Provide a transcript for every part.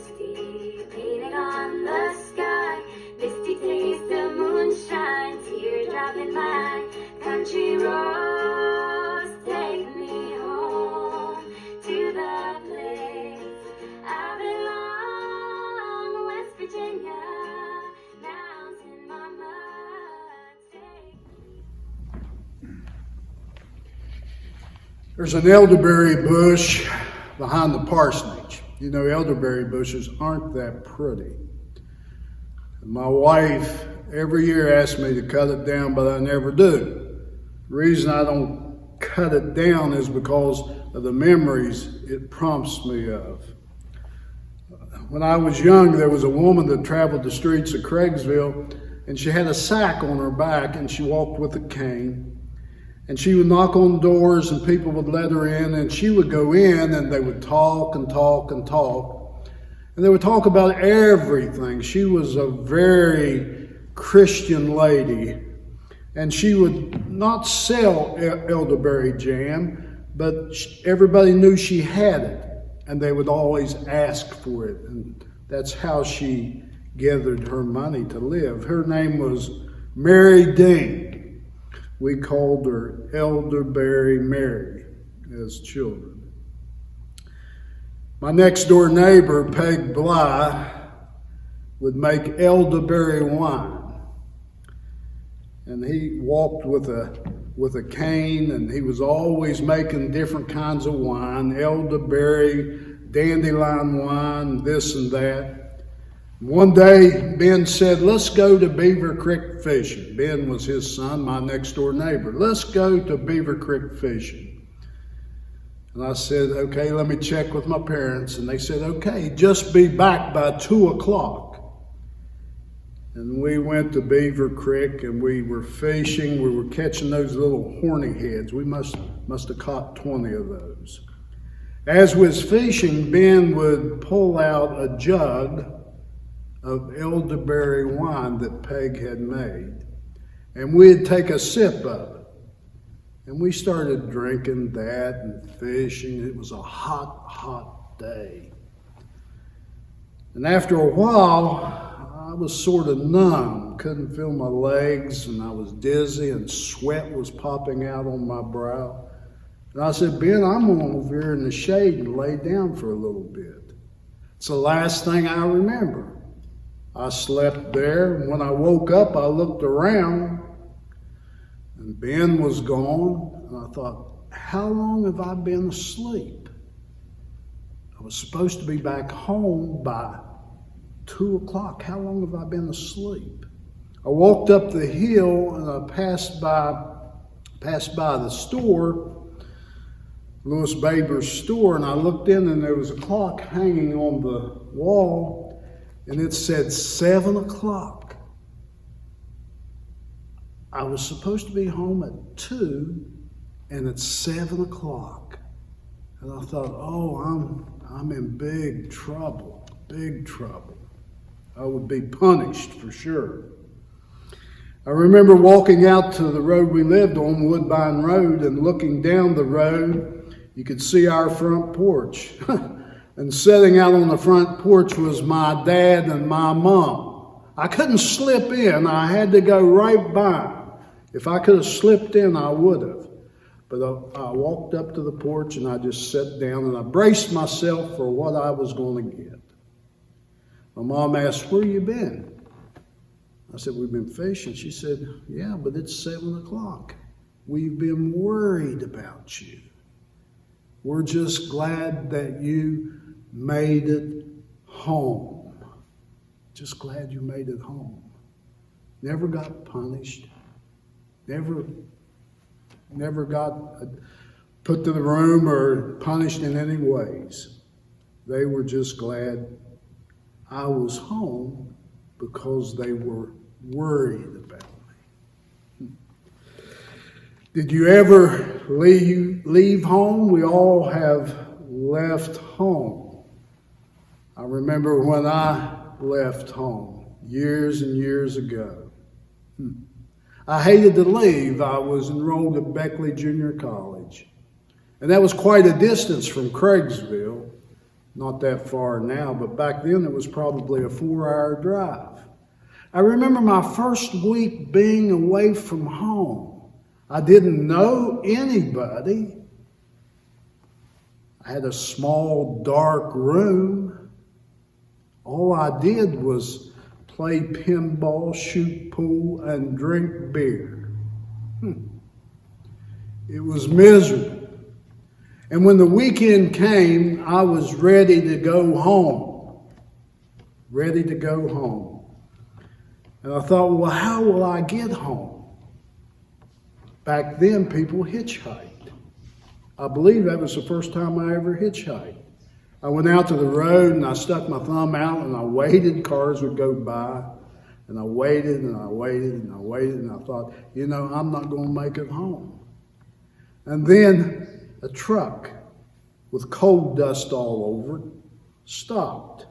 Christmas feet painted on the sky, misty taste of moonshine, teardrop in my country roads. Take me home to the place I belong, West Virginia, mountain mama. There's an elderberry bush behind the parsonage. You know, elderberry bushes aren't that pretty. My wife every year asks me to cut it down, but I never do. The reason I don't cut it down is because of the memories it prompts me of. When I was young, there was a woman that traveled the streets of Craigsville, and she had a sack on her back, and she walked with a cane. And she would knock on doors and people would let her in, and she would go in and they would talk and talk and talk. And they would talk about everything. She was a very Christian lady. And she would not sell elderberry jam, but everybody knew she had it. And they would always ask for it. And that's how she gathered her money to live. Her name was Mary Dean. We called her Elderberry Mary as children. My next door neighbor, Peg Bly, would make elderberry wine. And he walked with a cane, and he was always making different kinds of wine, elderberry, dandelion wine, this and that. One day, Ben said, let's go to Beaver Creek fishing. Ben was his son, my next door neighbor. Let's go to Beaver Creek fishing. And I said, okay, let me check with my parents. And they said, okay, just be back by 2 o'clock. And we went to Beaver Creek and we were fishing. We were catching those little horny heads. We must have caught 20 of those. As we was fishing, Ben would pull out a jug of elderberry wine that Peg had made. And we'd take a sip of it. And we started drinking that and fishing. It was a hot, hot day. And after a while, I was sort of numb, couldn't feel my legs, and I was dizzy, and sweat was popping out on my brow. And I said, Ben, I'm going over here in the shade and lay down for a little bit. It's the last thing I remember. I slept there, and when I woke up, I looked around, and Ben was gone, and I thought, how long have I been asleep? I was supposed to be back home by 2 o'clock. How long have I been asleep? I walked up the hill, and I passed by the store, Louis Baber's store, and I looked in, and there was a clock hanging on the wall, and it said 7 o'clock. I was supposed to be home at 2, and it's 7 o'clock. And I thought, oh, I'm in big trouble. I would be punished for sure. I remember walking out to the road we lived on, Woodbine Road, and looking down the road, you could see our front porch. And sitting out on the front porch was my dad and my mom. I couldn't slip in. I had to go right by. If I could have slipped in, I would have. But I walked up to the porch and I just sat down and I braced myself for what I was going to get. My mom asked, where you been? I said, we've been fishing. She said, yeah, but it's 7 o'clock. We've been worried about you. We're just glad that you made it home. Just glad you made it home. Never got punished. Never got put to the room or punished in any ways. They were just glad I was home because they were worried about me. Did you ever leave home? We all have left home. I remember when I left home years and years ago. I hated to leave. I was enrolled at Beckley Junior College. And that was quite a distance from Craigsville. Not that far now, but back then it was probably a 4-hour drive. I remember my first week being away from home. I didn't know anybody. I had a small, dark room. All I did was play pinball, shoot pool, and drink beer. It was miserable. And when the weekend came, I was ready to go home. Ready to go home. And I thought, well, how will I get home? Back then, people hitchhiked. I believe that was the first time I ever hitchhiked. I went out to the road and I stuck my thumb out and I waited. Cars would go by. And I waited and I waited and I waited. And I thought, I'm not going to make it home. And then a truck with coal dust all over it stopped.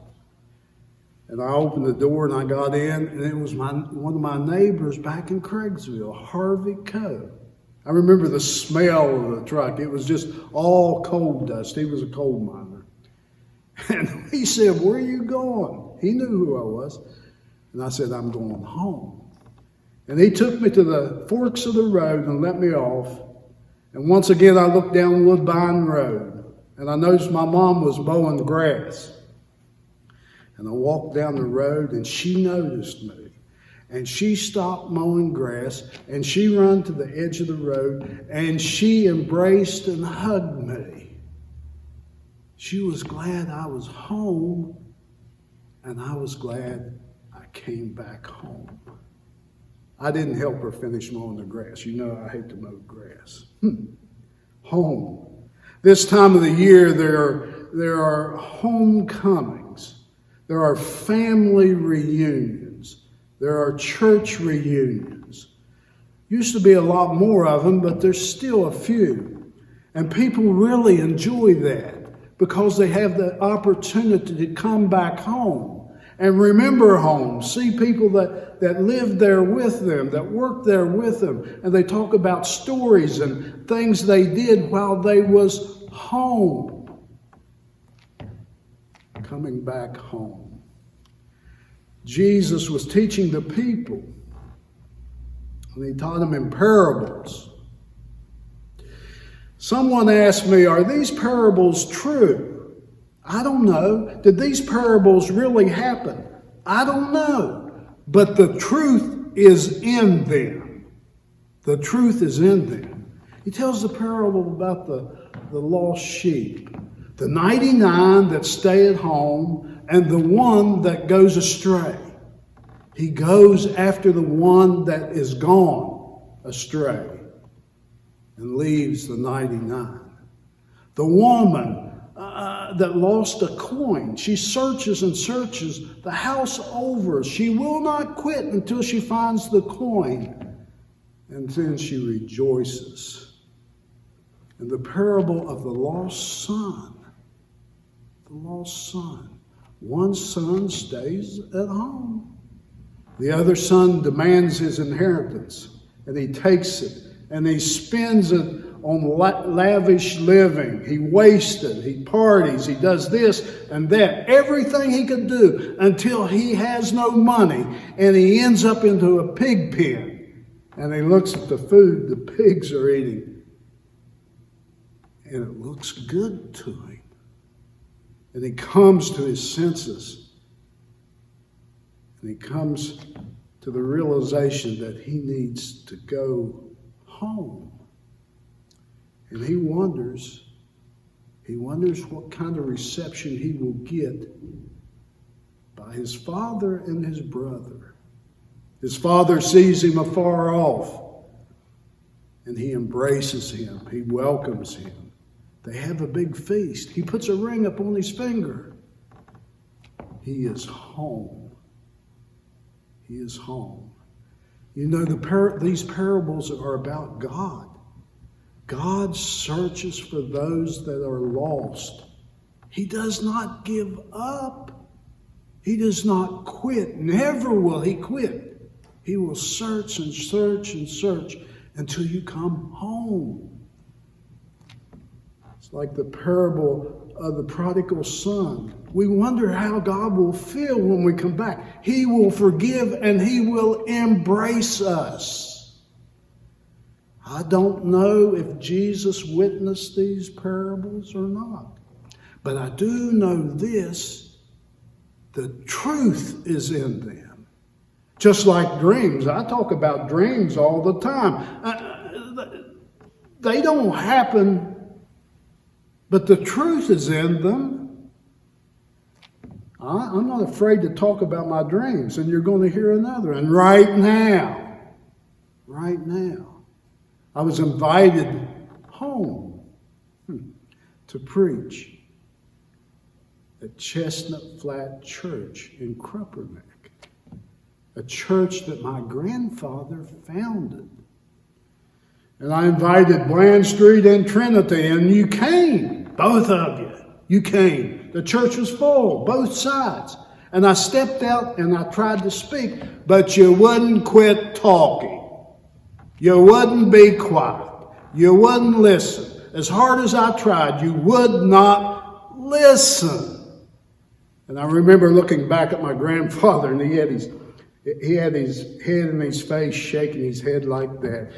And I opened the door and I got in, and it was one of my neighbors back in Craigsville, Harvey Coe. I remember the smell of the truck. It was just all coal dust. He was a coal miner. And he said, "Where are you going?" He knew who I was. And I said, "I'm going home." And he took me to the forks of the road and let me off. And once again, I looked down Woodbine Road, and I noticed my mom was mowing grass. And I walked down the road, and she noticed me. And she stopped mowing grass, and she ran to the edge of the road, and she embraced and hugged me. She was glad I was home, and I was glad I came back home. I didn't help her finish mowing the grass. I hate to mow grass. Home. This time of the year, there are homecomings. There are family reunions. There are church reunions. Used to be a lot more of them, but there's still a few. And people really enjoy that because they have the opportunity to come back home and remember home, see people that lived there with them, that worked there with them, and they talk about stories and things they did while they was home. Coming back home. Jesus was teaching the people, and he taught them in parables. Someone asked me, "Are these parables true?" I don't know. Did these parables really happen? I don't know. But the truth is in them. The truth is in them. He tells the parable about the lost sheep. The 99 that stay at home and the one that goes astray. He goes after the one that is gone astray and leaves the 99. The woman that lost a coin. She searches and searches the house over. She will not quit until she finds the coin. And then she rejoices. And the parable of the lost son. The lost son. One son stays at home. The other son demands his inheritance. And he takes it. And he spends it on lavish living. He wasted, he parties, he does this and that, everything he could do until he has no money, and he ends up into a pig pen, and he looks at the food the pigs are eating, and it looks good to him, and he comes to his senses, and he comes to the realization that he needs to go home. And he wonders what kind of reception he will get by his father and his brother. His father sees him afar off, and he embraces him. He welcomes him. They have a big feast. He puts a ring up on his finger. He is home. He is home. These parables are about God. God searches for those that are lost. He does not give up. He does not quit. Never will he quit. He will search and search and search until you come home. It's like the parable of the prodigal son. We wonder how God will feel when we come back. He will forgive and He will embrace us. I don't know if Jesus witnessed these parables or not, but I do know this: the truth is in them. Just like dreams. I talk about dreams all the time. They don't happen, but the truth is in them. I'm not afraid to talk about my dreams, and you're going to hear another. And right now, I was invited home to preach at Chestnut Flat Church in Crupperneck, a church that my grandfather founded. And I invited Bland Street and Trinity, and you came, both of you. You came. The church was full, both sides. And I stepped out and I tried to speak, but you wouldn't quit talking. You wouldn't be quiet. You wouldn't listen. As hard as I tried, you would not listen. And I remember looking back at my grandfather, and he had his head in his face, shaking his head like that,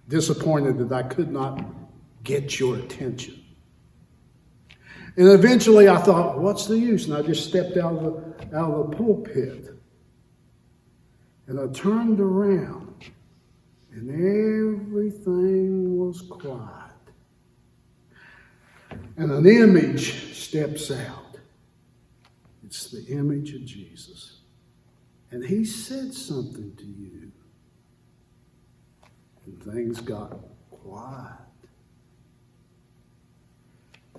disappointed that I could not get your attention. And eventually I thought, what's the use? And I just stepped out of the pulpit. And I turned around, and everything was quiet. And an image steps out. It's the image of Jesus. And He said something to you. And things got quiet.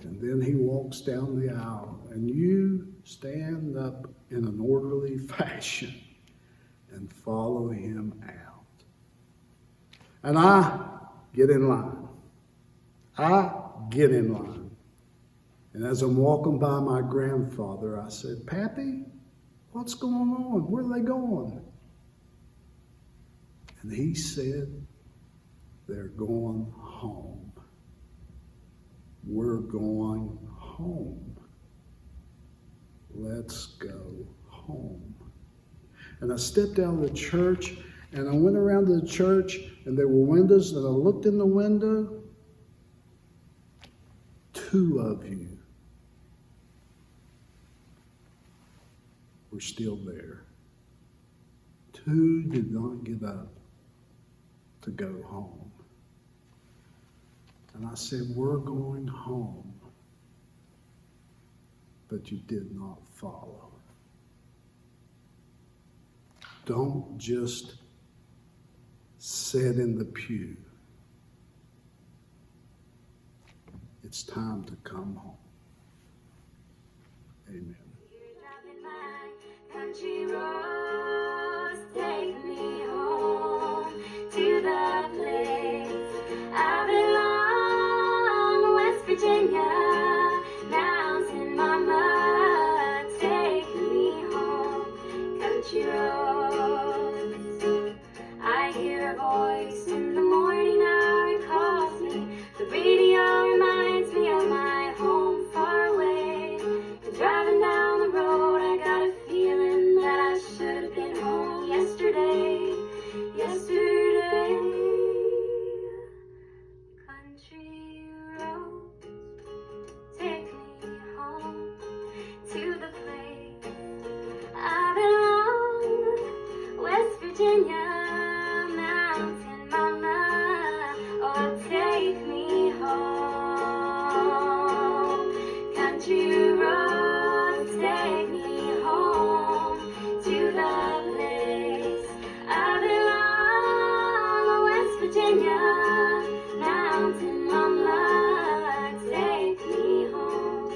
And then He walks down the aisle, and you stand up in an orderly fashion and follow Him out. And I get in line. And as I'm walking by my grandfather, I said, Pappy, what's going on? Where are they going? And he said, they're going home. We're going home. Let's go home. And I stepped out of the church, and I went around to the church, and there were windows, and I looked in the window. 2 of you were still there. 2 did not get up to go home. And I said, we're going home. But you did not follow. Don't just sit in the pew. It's time to come home. Amen. Country roads take me home to the place I belong, West Virginia, mountain mama, take me home, country roads. I hear a voice in the morning hour, it calls me, the radio reminds me of my home far away, and driving down the road I got a feeling that I should have been home yesterday. Country roads take me home to the place I belong, West Virginia, mountain mama, oh take me home. Country roads take me home to the place I belong, West Virginia, mountain mama, take me home.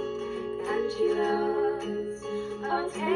Country roads, oh take